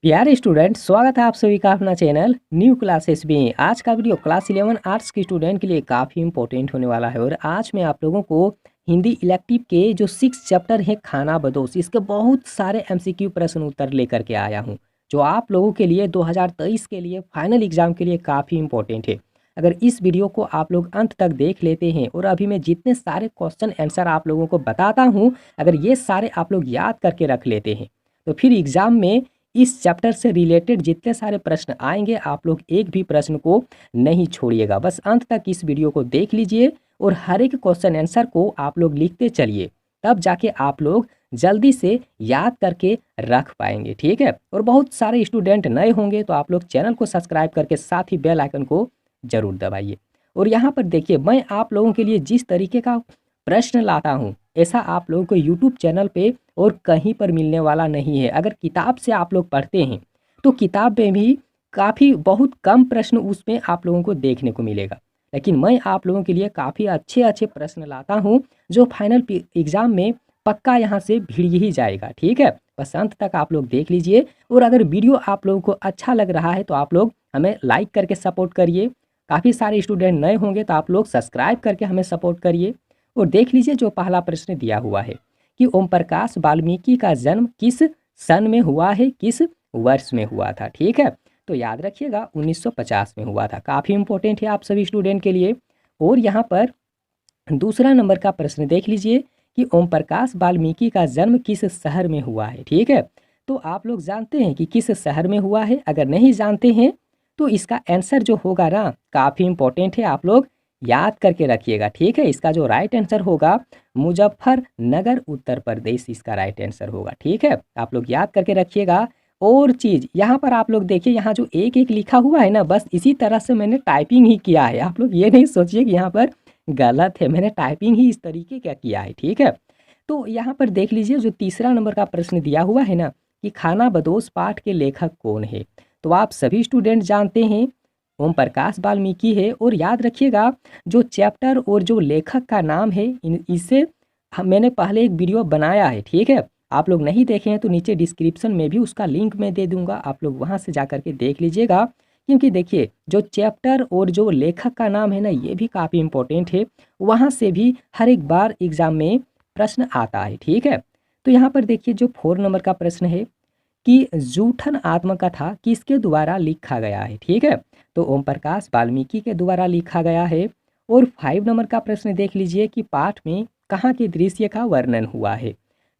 प्यारे स्टूडेंट, स्वागत है आप सभी का अपना चैनल न्यू क्लासेस में। आज का वीडियो क्लास 11 आर्ट्स के स्टूडेंट के लिए काफ़ी इंपॉर्टेंट होने वाला है। और आज मैं आप लोगों को हिंदी इलेक्टिव के जो 6 चैप्टर है खाना बदोश, इसके बहुत सारे एमसीक्यू प्रश्न उत्तर लेकर के आया हूँ, जो आप लोगों के लिए 2023 के लिए फाइनल एग्जाम के लिए काफ़ी इंपॉर्टेंट है। अगर इस वीडियो को आप लोग अंत तक देख लेते हैं और अभी मैं जितने सारे क्वेश्चन आंसर आप लोगों को बताता हूँ, अगर ये सारे आप लोग याद करके रख लेते हैं तो फिर एग्जाम में इस चैप्टर से रिलेटेड जितने सारे प्रश्न आएंगे आप लोग एक भी प्रश्न को नहीं छोड़िएगा। बस अंत तक इस वीडियो को देख लीजिए और हर एक क्वेश्चन आंसर को आप लोग लिखते चलिए, तब जाके आप लोग जल्दी से याद करके रख पाएंगे। ठीक है। और बहुत सारे स्टूडेंट नए होंगे तो आप लोग चैनल को सब्सक्राइब करके साथ ही बेल आइकन को जरूर दबाइए। और यहाँ पर देखिए, मैं आप लोगों के लिए जिस तरीके का प्रश्न लाता हूँ ऐसा आप लोगों को यूट्यूब चैनल पे और कहीं पर मिलने वाला नहीं है। अगर किताब से आप लोग पढ़ते हैं तो किताब में भी काफ़ी बहुत कम प्रश्न उसमें आप लोगों को देखने को मिलेगा, लेकिन मैं आप लोगों के लिए काफ़ी अच्छे अच्छे प्रश्न लाता हूँ जो फाइनल एग्ज़ाम में पक्का यहाँ से भिड़ ही जाएगा। ठीक है। बस अंत तक आप लोग देख लीजिए। और अगर वीडियो आप लोगों को अच्छा लग रहा है तो आप लोग हमें लाइक करके सपोर्ट करिए। काफ़ी सारे स्टूडेंट नए होंगे तो आप लोग सब्सक्राइब करके हमें सपोर्ट करिए। और देख लीजिए जो पहला प्रश्न दिया हुआ है कि ओम प्रकाश वाल्मीकि का जन्म किस सन में हुआ है, किस वर्ष में हुआ था। ठीक है। तो याद रखिएगा 1950 में हुआ था। काफ़ी इंपॉर्टेंट है आप सभी स्टूडेंट के लिए। और यहाँ पर दूसरा नंबर का प्रश्न देख लीजिए कि ओम प्रकाश वाल्मीकि का जन्म किस शहर में हुआ है। ठीक है। तो आप लोग जानते हैं कि किस शहर में हुआ है? अगर नहीं जानते हैं तो इसका आंसर जो होगा ना काफ़ी इंपॉर्टेंट है, आप लोग याद करके रखिएगा। ठीक है। इसका जो राइट आंसर होगा मुजफ्फरनगर उत्तर प्रदेश, इसका राइट आंसर होगा। ठीक है। आप लोग याद करके रखिएगा। और चीज़ यहाँ पर आप लोग देखिए, यहाँ जो एक एक लिखा हुआ है ना, बस इसी तरह से मैंने टाइपिंग ही किया है। आप लोग ये नहीं सोचिए कि यहाँ पर गलत है, मैंने टाइपिंग ही इस तरीके का किया है। ठीक है। तो यहाँ पर देख लीजिए जो तीसरा नंबर का प्रश्न दिया हुआ है ना कि खाना बदोश पाठ के लेखक कौन है। तो आप सभी स्टूडेंट जानते हैं ओम प्रकाश वाल्मीकि है। और याद रखिएगा जो चैप्टर और जो लेखक का नाम है इससे मैंने पहले एक वीडियो बनाया है। ठीक है। आप लोग नहीं देखे हैं तो नीचे डिस्क्रिप्शन में भी उसका लिंक मैं दे दूंगा, आप लोग वहां से जा करके देख लीजिएगा। क्योंकि देखिए जो चैप्टर और जो लेखक का नाम है ना ये भी काफ़ी इंपॉर्टेंट है, वहाँ से भी हर एक बार एग्जाम में प्रश्न आता है। ठीक है। तो यहाँ पर देखिए जो 4 नंबर का प्रश्न है कि जूठन आत्मकथा किसके द्वारा लिखा गया है। ठीक है। तो ओम प्रकाश वाल्मीकि के द्वारा लिखा गया है। और 5 नंबर का प्रश्न देख लीजिए कि पाठ में कहाँ के दृश्य का वर्णन हुआ है।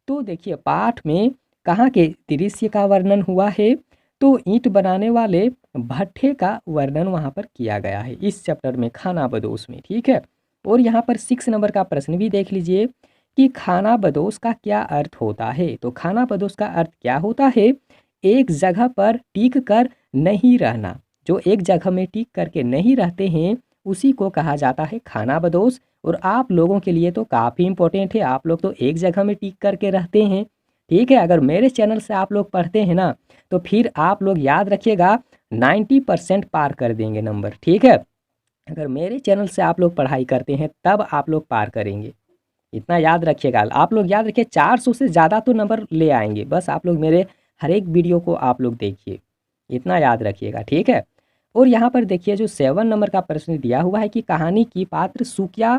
तो देखिए पाठ में कहाँ के दृश्य का वर्णन हुआ है, तो ईंट बनाने वाले भट्ठे का वर्णन वहाँ पर किया गया है इस चैप्टर में खाना बदोश में। ठीक है। और यहाँ पर 6 नंबर का प्रश्न भी देख लीजिए कि खाना बदोश का क्या अर्थ होता है। तो खाना बदोश का अर्थ क्या होता है? एक जगह पर टिक कर नहीं रहना। जो एक जगह में टिक करके नहीं रहते हैं उसी को कहा जाता है खाना बदोश। और आप लोगों के लिए तो काफ़ी इंपॉर्टेंट है, आप लोग तो एक जगह में टिक करके रहते हैं। ठीक है। अगर मेरे चैनल से आप लोग पढ़ते हैं ना तो फिर आप लोग याद रखिएगा 90% पार कर देंगे नंबर। ठीक है। अगर मेरे चैनल से आप लोग पढ़ाई करते हैं तब आप लोग पार करेंगे, इतना याद रखिएगा। आप लोग याद रखिए 400 से ज़्यादा तो नंबर ले आएंगे। बस आप लोग मेरे हर एक वीडियो को आप लोग देखिए, इतना याद रखिएगा। ठीक है। और यहाँ पर देखिए जो 7 नंबर का प्रश्न दिया हुआ है कि कहानी की पात्र सुकिया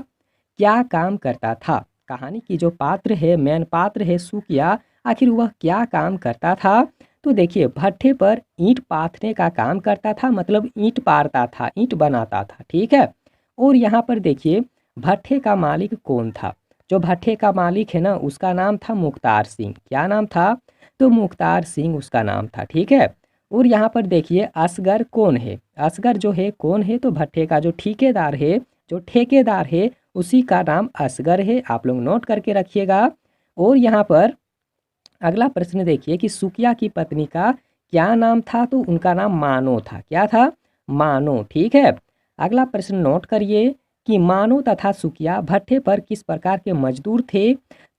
क्या काम करता था। कहानी की जो पात्र है, मेन पात्र है सुकिया, आखिर वह क्या काम करता था। तो देखिए भट्ठे पर ईंट पाथने का काम करता था, मतलब ईंट पारता था, ईंट बनाता था। ठीक है। और यहाँ पर देखिए भट्ठे का मालिक कौन था। जो भट्ठे का मालिक है ना उसका नाम था मुख्तार सिंह। क्या नाम था? तो मुख्तार सिंह उसका नाम था। ठीक है। और यहाँ पर देखिए असगर कौन है। असगर जो है कौन है? तो भट्ठे का जो ठेकेदार है, जो ठेकेदार है उसी का नाम असगर है। आप लोग नोट करके रखिएगा। और यहाँ पर अगला प्रश्न देखिए कि सुकिया की पत्नी का क्या नाम था। तो उनका नाम मानो था। क्या था? मानो। ठीक है। अगला प्रश्न नोट करिए कि मानो तथा सुकिया भट्ठे पर किस प्रकार के मजदूर थे।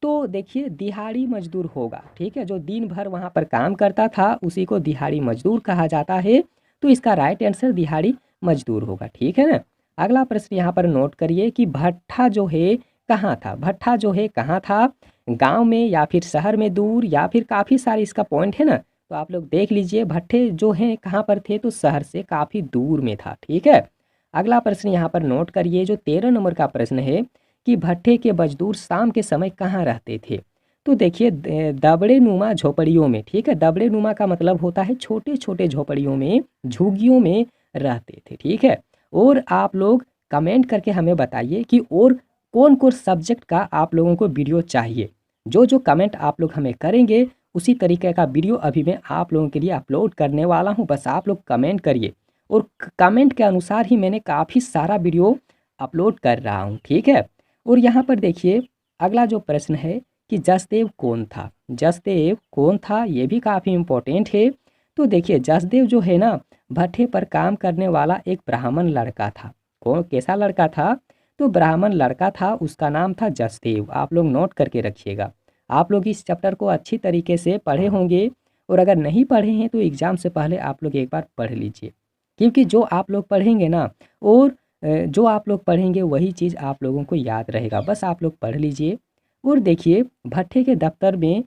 तो देखिए दिहाड़ी मजदूर होगा। ठीक है। जो दिन भर वहाँ पर काम करता था उसी को दिहाड़ी मजदूर कहा जाता है। तो इसका राइट आंसर दिहाड़ी मजदूर होगा। ठीक है ना। अगला प्रश्न यहाँ पर नोट करिए कि भट्ठा जो है कहाँ था। भट्ठा जो है कहाँ था? गांव में या फिर शहर में दूर, या फिर काफ़ी सारे इसका पॉइंट है ना, तो आप लोग देख लीजिए भट्ठे जो हैं कहाँ पर थे, तो शहर से काफ़ी दूर में था। ठीक है, अगला प्रश्न यहाँ पर नोट करिए, जो 13 नंबर का प्रश्न है कि भट्ठे के मजदूर शाम के समय कहाँ रहते थे। तो देखिए दबड़े नुमा झोपड़ियों में। ठीक है, दबड़े नुमा का मतलब होता है छोटे छोटे झोपड़ियों में, झुग्गियों में रहते थे। ठीक है, और आप लोग कमेंट करके हमें बताइए कि और कौन कौन सब्जेक्ट का आप लोगों को वीडियो चाहिए। जो जो कमेंट आप लोग हमें करेंगे उसी तरीके का वीडियो अभी मैं आप लोगों के लिए अपलोड करने वाला हूँ। बस आप लोग कमेंट करिए और कमेंट के अनुसार ही मैंने काफ़ी सारा वीडियो अपलोड कर रहा हूँ। ठीक है, और यहाँ पर देखिए अगला जो प्रश्न है कि जसदेव कौन था। जसदेव कौन था ये भी काफ़ी इम्पोर्टेंट है। तो देखिए जसदेव जो है ना भट्ठे पर काम करने वाला एक ब्राह्मण लड़का था। कौन कैसा लड़का था, तो ब्राह्मण लड़का था, उसका नाम था जसदेव। आप लोग नोट करके रखिएगा। आप लोग इस चैप्टर को अच्छी तरीके से पढ़े होंगे, और अगर नहीं पढ़े हैं तो एग्ज़ाम से पहले आप लोग एक बार पढ़ लीजिए, क्योंकि जो आप लोग पढ़ेंगे ना और जो आप लोग पढ़ेंगे वही चीज़ आप लोगों को याद रहेगा। बस आप लोग पढ़ लीजिए। और देखिए भट्ठे के दफ्तर में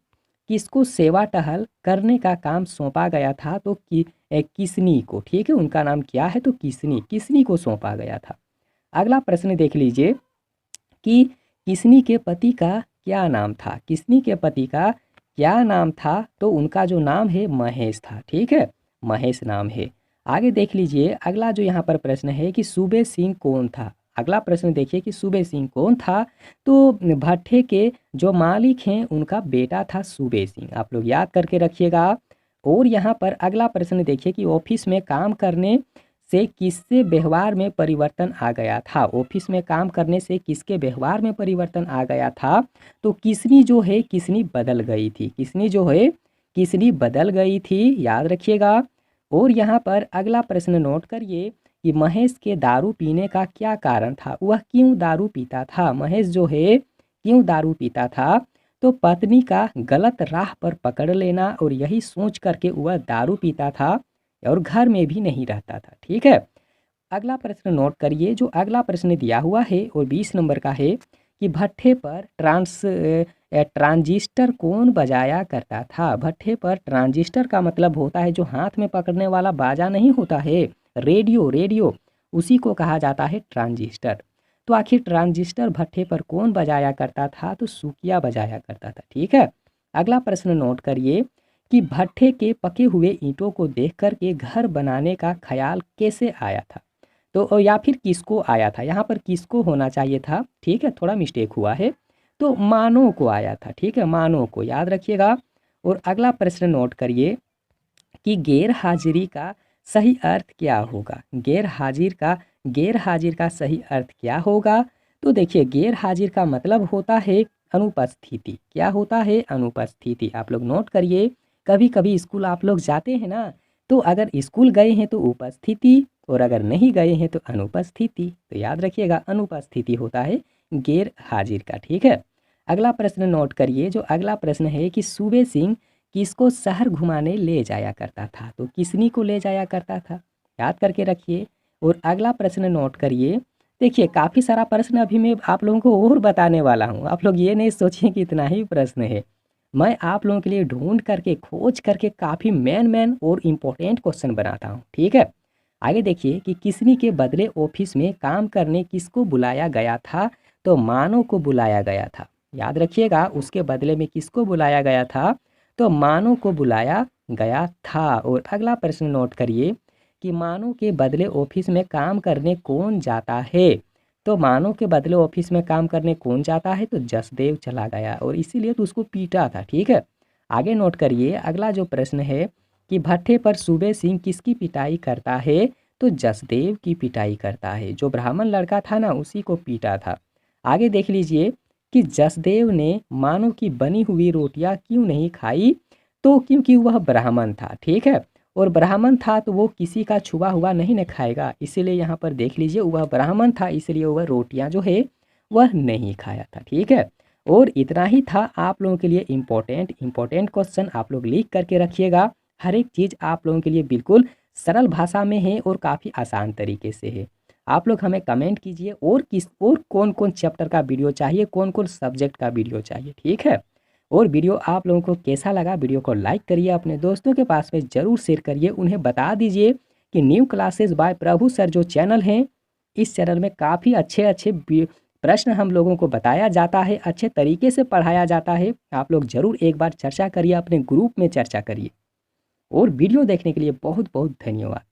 किसको सेवा टहल करने का काम सौंपा गया था, तो किसनी को। ठीक है, उनका नाम क्या है, तो किसनी, किसनी को सौंपा गया था। अगला प्रश्न देख लीजिए कि किसनी के पति का क्या नाम था। किसनी के पति का क्या नाम था, तो उनका जो नाम है महेश था। ठीक है, महेश नाम है। आगे देख लीजिए अगला जो यहाँ पर प्रश्न है कि सूबे सिंह कौन था। अगला प्रश्न देखिए कि सूबे सिंह कौन था, तो भट्ठे के जो मालिक हैं उनका बेटा था सूबे सिंह। आप लोग याद करके रखिएगा। और यहाँ पर अगला प्रश्न देखिए कि ऑफिस में काम करने से किससे व्यवहार में परिवर्तन आ गया था। ऑफिस में काम करने से किसके व्यवहार में परिवर्तन आ गया था, तो किसनी जो है किसनी बदल गई थी। किसनी जो है किसनी बदल गई थी, याद रखिएगा। और यहाँ पर अगला प्रश्न नोट करिए कि महेश के दारू पीने का क्या कारण था। वह क्यों दारू पीता था। महेश जो है क्यों दारू पीता था, तो पत्नी का गलत राह पर पकड़ लेना, और यही सोच करके वह दारू पीता था और घर में भी नहीं रहता था। ठीक है, अगला प्रश्न नोट करिए, जो अगला प्रश्न दिया हुआ है और 20 नंबर का है कि भट्ठे पर ट्रांजिस्टर कौन बजाया करता था। भट्ठे पर ट्रांजिस्टर का मतलब होता है जो हाथ में पकड़ने वाला बाजा नहीं होता है, रेडियो, रेडियो, उसी को कहा जाता है ट्रांजिस्टर। तो आखिर ट्रांजिस्टर भट्ठे पर कौन बजाया करता था, तो सुकिया बजाया करता था। ठीक है, अगला प्रश्न नोट करिए कि भट्ठे के पके हुए ईंटों को देख कर के घर बनाने का ख्याल कैसे आया था, तो या फिर किसको आया था। यहाँ पर किसको होना चाहिए था, ठीक है, थोड़ा मिस्टेक हुआ है, तो मानव को आया था। ठीक है, मानव को, याद रखिएगा। और अगला प्रश्न नोट करिए कि गैर हाजिरी का सही अर्थ क्या होगा। गैर हाजिर का सही अर्थ क्या होगा, तो देखिए गैर हाजिर का मतलब होता है अनुपस्थिति। क्या होता है, अनुपस्थिति। आप लोग नोट करिए। कभी कभी स्कूल आप लोग जाते हैं ना, तो अगर स्कूल गए हैं तो उपस्थिति, और अगर नहीं गए हैं तो अनुपस्थिति। तो याद रखिएगा अनुपस्थिति होता है गैर हाजिर का। ठीक है, अगला प्रश्न नोट करिए। जो अगला प्रश्न है कि सूबे सिंह किसको शहर घुमाने ले जाया करता था, तो किसनी को ले जाया करता था, याद करके रखिए। और अगला प्रश्न नोट करिए। देखिए काफ़ी सारा प्रश्न अभी मैं आप लोगों को और बताने वाला हूँ। आप लोग ये नहीं सोचिए कि इतना ही प्रश्न है। मैं आप लोगों के लिए ढूंढ करके खोज करके काफ़ी मैन और इम्पोर्टेंट क्वेश्चन बनाता हूँ। ठीक है, आगे देखिए कि किसनी के बदले ऑफिस में काम करने किसको बुलाया गया था, तो मानव को बुलाया गया था। याद रखिएगा, उसके बदले में किसको बुलाया गया था, तो मानव को बुलाया गया था। और अगला प्रश्न नोट करिए कि मानव के बदले ऑफिस में काम करने कौन जाता है, तो मानव के बदले ऑफिस में काम करने कौन जाता है, तो जसदेव चला गया, और इसीलिए तो उसको पीटा था। ठीक है, आगे नोट करिए। अगला जो प्रश्न है कि भट्ठे पर सूबे सिंह किसकी पिटाई करता है, तो जसदेव की पिटाई करता है। जो ब्राह्मण लड़का था ना उसी को पीटा था। आगे देख लीजिए कि जसदेव ने मानव की बनी हुई रोटियां क्यों नहीं खाई, तो क्योंकि वह ब्राह्मण था। ठीक है, और ब्राह्मण था तो वो किसी का छुआ हुआ नहीं न खाएगा, इसीलिए यहाँ पर देख लीजिए वह ब्राह्मण था, इसलिए वह रोटियां जो है वह नहीं खाया था। ठीक है, और इतना ही था आप लोगों के लिए इम्पोर्टेंट क्वेश्चन आप लोग लिख करके रखिएगा। हर एक चीज़ आप लोगों के लिए बिल्कुल सरल भाषा में है और काफ़ी आसान तरीके से है। आप लोग हमें कमेंट कीजिए और कौन कौन चैप्टर का वीडियो चाहिए, कौन कौन सब्जेक्ट का वीडियो चाहिए। ठीक है, और वीडियो आप लोगों को कैसा लगा, वीडियो को लाइक करिए, अपने दोस्तों के पास में ज़रूर शेयर करिए, उन्हें बता दीजिए कि न्यू क्लासेस बाय प्रभु सर जो चैनल हैं, इस चैनल में काफ़ी अच्छे अच्छे प्रश्न हम लोगों को बताया जाता है, अच्छे तरीके से पढ़ाया जाता है। आप लोग ज़रूर एक बार चर्चा करिए, अपने ग्रुप में चर्चा करिए। और वीडियो देखने के लिए बहुत बहुत धन्यवाद।